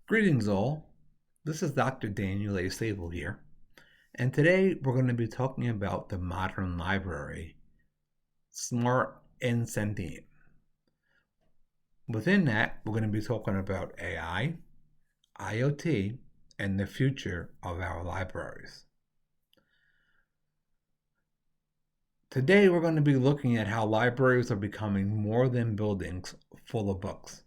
Greetings, all. This is Dr. Daniel A. Sable here, and today we're going to be talking about the modern library, smart and sentient. Within that, we're going to be talking about AI, IoT, and the future of our libraries. Today, we're going to be looking at how libraries are becoming more than buildings full of books.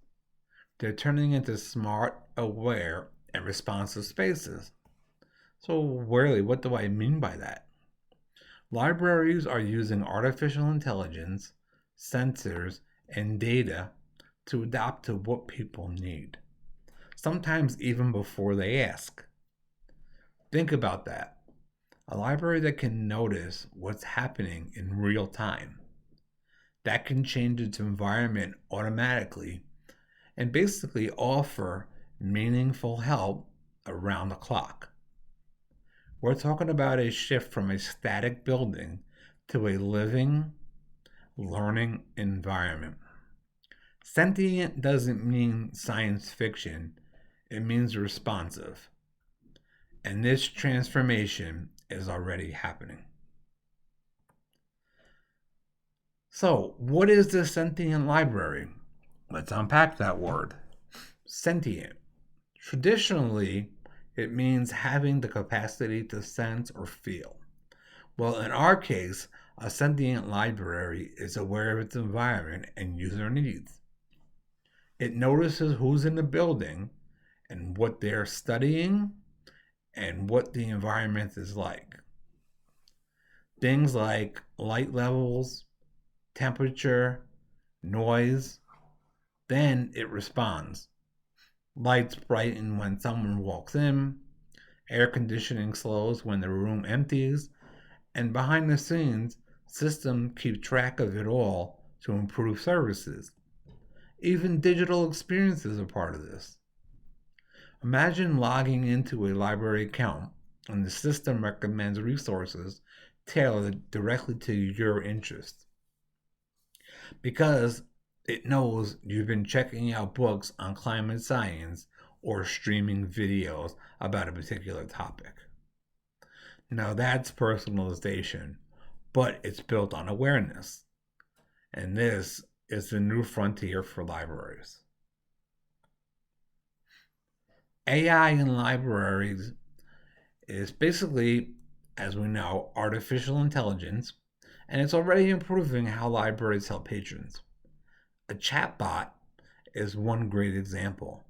They're turning into smart, aware, and responsive spaces. So, really, what do I mean by that? Libraries are using artificial intelligence, sensors, and data to adapt to what people need, sometimes even before they ask. Think about that. A library that can notice what's happening in real time, that can change its environment automatically, and basically offer meaningful help around the clock. We're talking about a shift from a static building to a living, learning environment. Sentient doesn't mean science fiction, it means responsive. And this transformation is already happening. So, what is the sentient library? Let's unpack that word. Sentient. Traditionally, it means having the capacity to sense or feel. Well, in our case, a sentient library is aware of its environment and user needs. It notices who's in the building and what they're studying and what the environment is like. Things like light levels, temperature, noise. Then it responds. Lights brighten when someone walks in, air conditioning slows when the room empties, and behind the scenes, systems keep track of it all to improve services. Even digital experiences are part of this. Imagine logging into a library account and the system recommends resources tailored directly to your interests. Because it knows you've been checking out books on climate science or streaming videos about a particular topic. Now that's personalization, but it's built on awareness. And this is the new frontier for libraries. AI in libraries is basically, as we know, artificial intelligence, and it's already improving how libraries help patrons. A chatbot is one great example.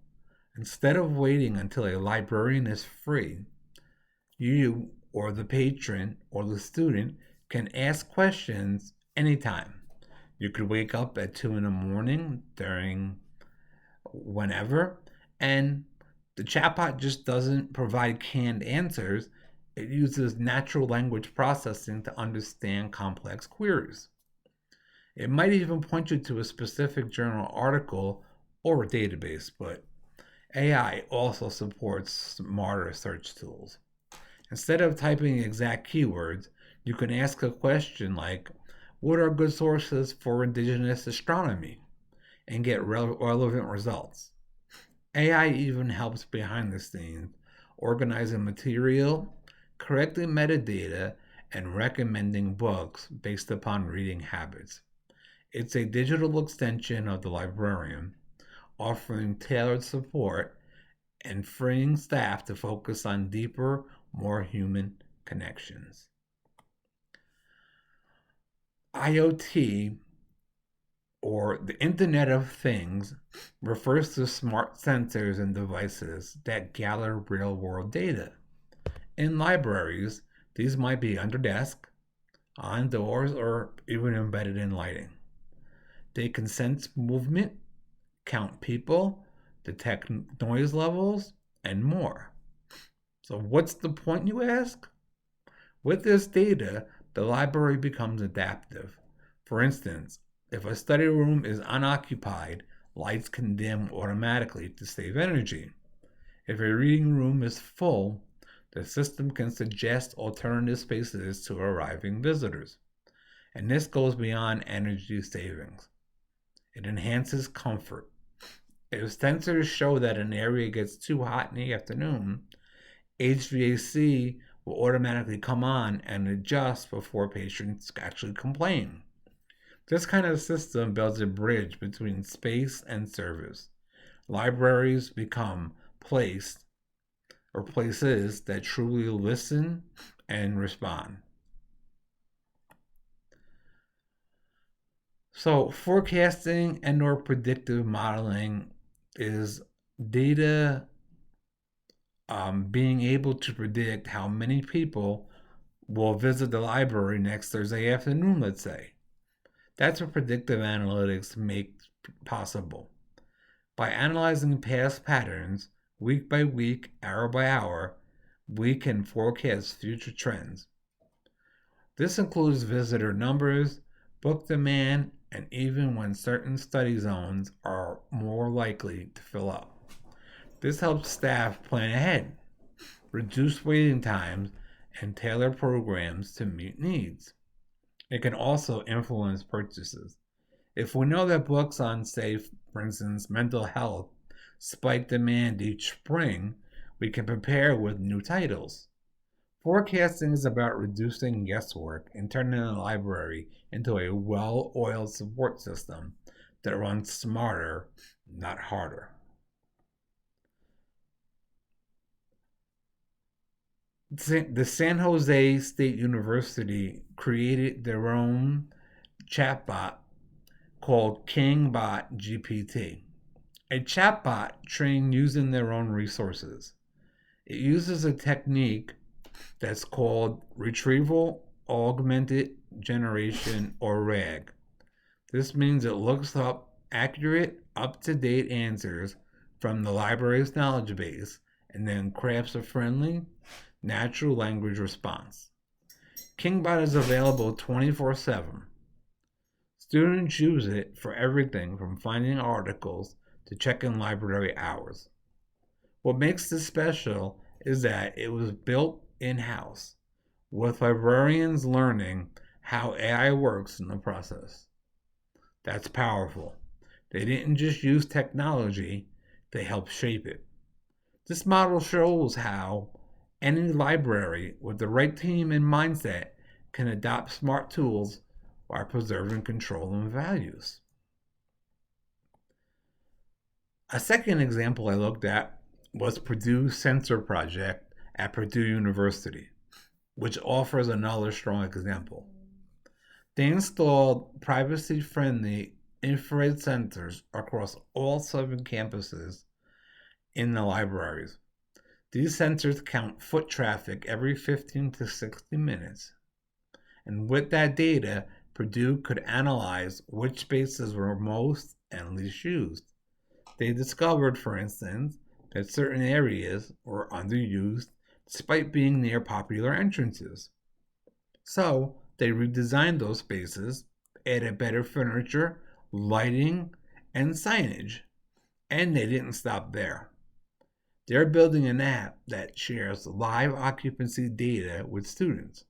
Instead of waiting until a librarian is free, you or the patron or the student can ask questions anytime. You could wake up at 2 in the morning during whenever, and the chatbot just doesn't provide canned answers. It uses natural language processing to understand complex queries. It might even point you to a specific journal article or a database, but AI also supports smarter search tools. Instead of typing exact keywords, you can ask a question like, what are good sources for indigenous astronomy? And get relevant results. AI even helps behind the scenes, organizing material, correcting metadata, and recommending books based upon reading habits. It's a digital extension of the librarian, offering tailored support and freeing staff to focus on deeper, more human connections. IoT, or the Internet of Things, refers to smart sensors and devices that gather real world data. In libraries, these might be under desk, on doors, or even embedded in lighting. They can sense movement, count people, detect noise levels, and more. So, what's the point, you ask? With this data, the library becomes adaptive. For instance, if a study room is unoccupied, lights can dim automatically to save energy. If a reading room is full, the system can suggest alternative spaces to arriving visitors. And this goes beyond energy savings. It enhances comfort. If sensors show that an area gets too hot in the afternoon, HVAC will automatically come on and adjust before patients actually complain. This kind of system builds a bridge between space and service. Libraries become places that truly listen and respond. So forecasting and or predictive modeling is data being able to predict how many people will visit the library next Thursday afternoon, let's say. That's what predictive analytics makes possible. By analyzing past patterns, week by week, hour by hour, we can forecast future trends. This includes visitor numbers, book demand, and even when certain study zones are more likely to fill up. This helps staff plan ahead, reduce waiting times, and tailor programs to meet needs. It can also influence purchases. If we know that books on, say, for instance, mental health spike demand each spring, we can prepare with new titles. Forecasting is about reducing guesswork and turning the library into a well oiled support system that runs smarter, not harder. The San Jose State University created their own chatbot called KingBot GPT, a chatbot trained using their own resources. It uses a technique that's called Retrieval Augmented Generation, or RAG. This means it looks up accurate, up-to-date answers from the library's knowledge base and then crafts a friendly, natural language response. KingBot is available 24/7. Students use it for everything from finding articles to checking library hours. What makes this special is that it was built in-house, with librarians learning how AI works in the process. That's powerful. They didn't just use technology, they helped shape it. This model shows how any library with the right team and mindset can adopt smart tools while preserving control and values. A second example I looked at was Purdue's Sensor Project at Purdue University, which offers another strong example. They installed privacy-friendly infrared sensors across all 7 campuses in the libraries. These sensors count foot traffic every 15 to 60 minutes. And with that data, Purdue could analyze which spaces were most and least used. They discovered, for instance, that certain areas were underused despite being near popular entrances. So they redesigned those spaces, added better furniture, lighting, and signage. And they didn't stop there. They're building an app that shares live occupancy data with students.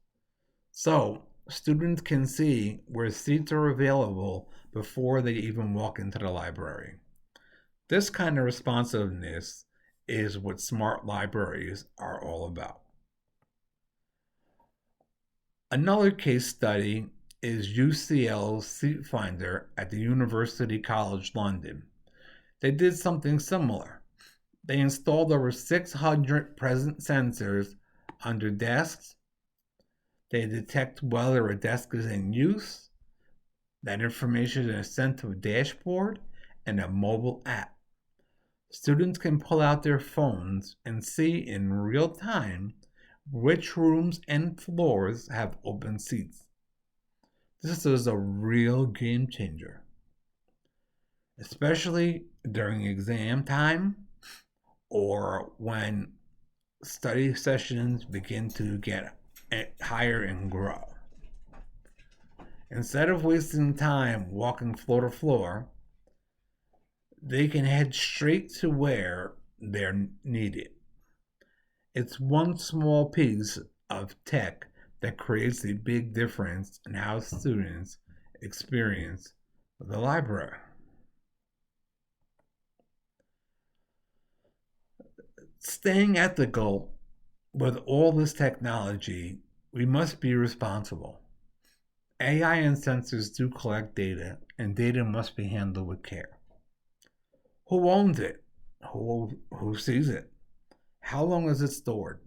So students can see where seats are available before they even walk into the library. This kind of responsiveness is what smart libraries are all about. Another case study is UCL's Seat Finder at the University College London. They did something similar. They installed over 600 present sensors under desks. They detect whether a desk is in use. That information is sent to a dashboard and a mobile app. Students can pull out their phones and see in real time which rooms and floors have open seats. This is a real game changer, especially during exam time or when study sessions begin to get higher and grow. Instead of wasting time walking floor to floor, they can head straight to where they're needed. It's one small piece of tech that creates a big difference in how students experience the library. Staying ethical with all this technology, we must be responsible. AI and sensors do collect data, and data must be handled with care. Who owns it? Who sees it? How long is it stored?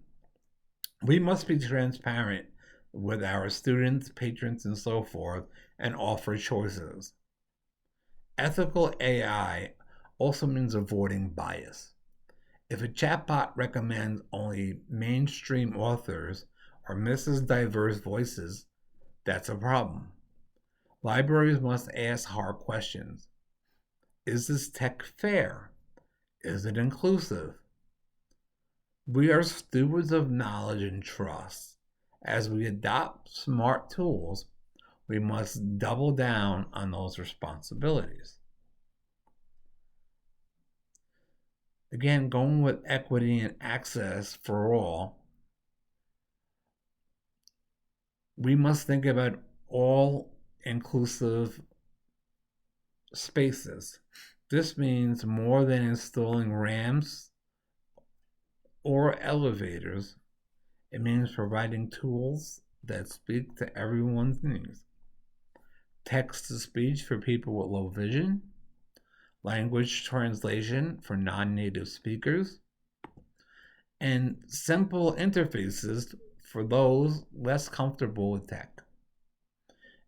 We must be transparent with our students, patrons, and so forth, and offer choices. Ethical AI also means avoiding bias. If a chatbot recommends only mainstream authors or misses diverse voices, that's a problem. Libraries must ask hard questions. Is this tech fair? Is it inclusive? We are stewards of knowledge and trust. As we adopt smart tools, we must double down on those responsibilities. Again, going with equity and access for all, we must think about all inclusive spaces. This means more than installing ramps or elevators. It means providing tools that speak to everyone's needs. Text to speech for people with low vision, language translation for non native speakers, and simple interfaces for those less comfortable with tech.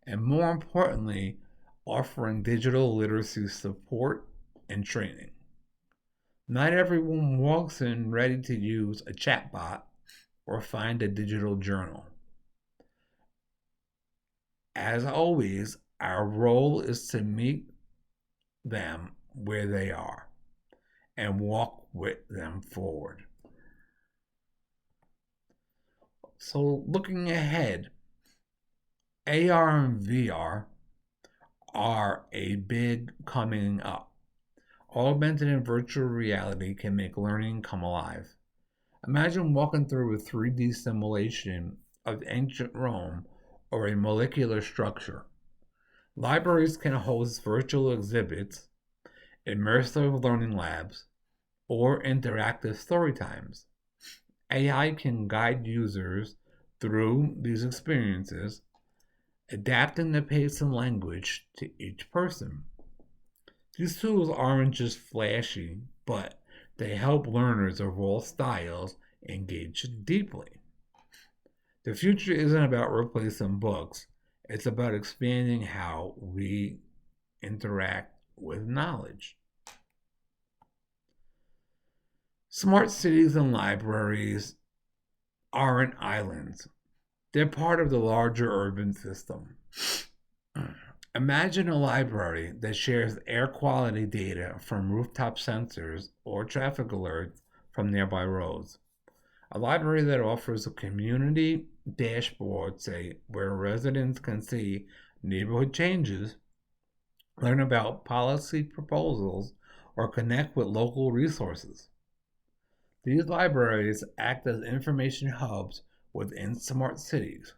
And more importantly, offering digital literacy support and training. Not everyone walks in ready to use a chatbot or find a digital journal. As always, our role is to meet them where they are and walk with them forward. So, looking ahead, AR and VR are a big coming up. Augmented and virtual reality can make learning come alive. Imagine walking through a 3D simulation of ancient Rome or a molecular structure. Libraries can host virtual exhibits, immersive learning labs, or interactive story times. AI can guide users through these experiences, adapting the pace and language to each person. These tools aren't just flashy, but they help learners of all styles engage deeply. The future isn't about replacing books, it's about expanding how we interact with knowledge. Smart cities and libraries aren't islands, they're part of the larger urban system. Imagine a library that shares air quality data from rooftop sensors or traffic alerts from nearby roads. A library that offers a community dashboard, say, where residents can see neighborhood changes, learn about policy proposals, or connect with local resources. These libraries act as information hubs within smart cities.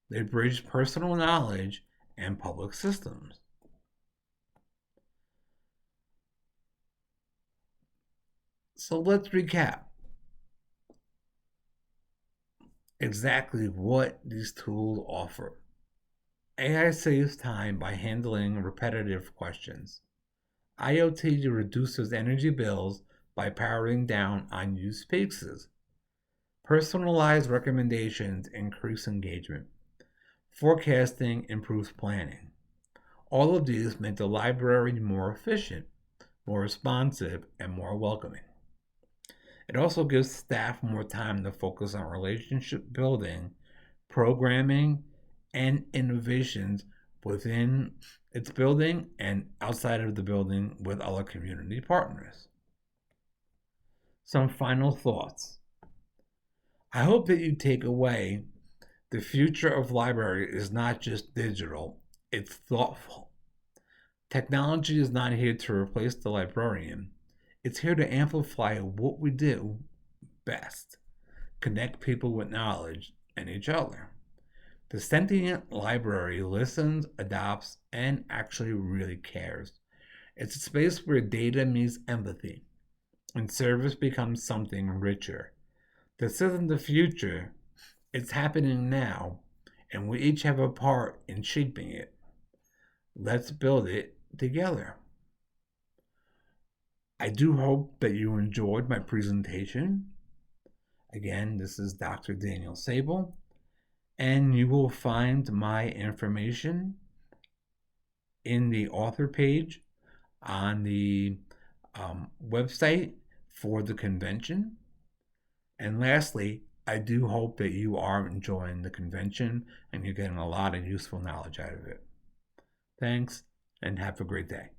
They bridge personal knowledge and public systems. So let's recap exactly what these tools offer. AI saves time by handling repetitive questions. IoT reduces energy bills by powering down unused spaces. Personalized recommendations increase engagement. Forecasting improves planning. All of these make the library more efficient, more responsive, and more welcoming. It also gives staff more time to focus on relationship building, programming, and innovations within its building and outside of the building with other community partners. Some final thoughts. I hope that you take away the future of library is not just digital, it's thoughtful. Technology is not here to replace the librarian, it's here to amplify what we do best, connect people with knowledge and each other. The sentient library listens, adopts, and actually really cares. It's a space where data meets empathy, and service becomes something richer. This isn't the future, it's happening now, and we each have a part in shaping it. Let's build it together. I do hope that you enjoyed my presentation. Again, this is Dr. Daniel Sable, and you will find my information in the author page on the website for the convention. And lastly, I do hope that you are enjoying the convention and you're getting a lot of useful knowledge out of it. Thanks, and have a great day.